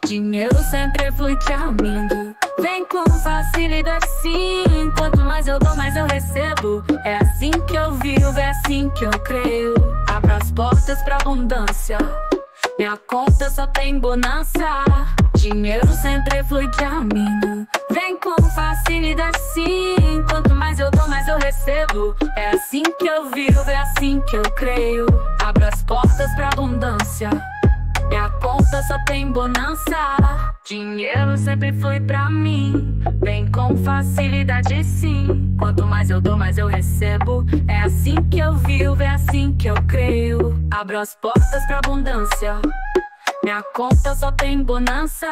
Dinheiro sempre flui caminho, vem com facilidade sim. Quanto mais eu dou, mais eu recebo. É assim que eu vivo, é assim que eu creio. Abro as portas pra abundância, minha conta só tem bonança. Dinheiro sempre flui caminho, vem com facilidade sim. Quanto mais eu dou, mais eu recebo. É assim que eu vivo, é assim que eu creio. Abro as portas pra abundância, minha conta só tem bonança. Dinheiro sempre flui pra mim, vem com facilidade sim. Quanto mais eu dou, mais eu recebo. É assim que eu vivo, é assim que eu creio. Abro as portas pra abundância, minha conta só tem bonança.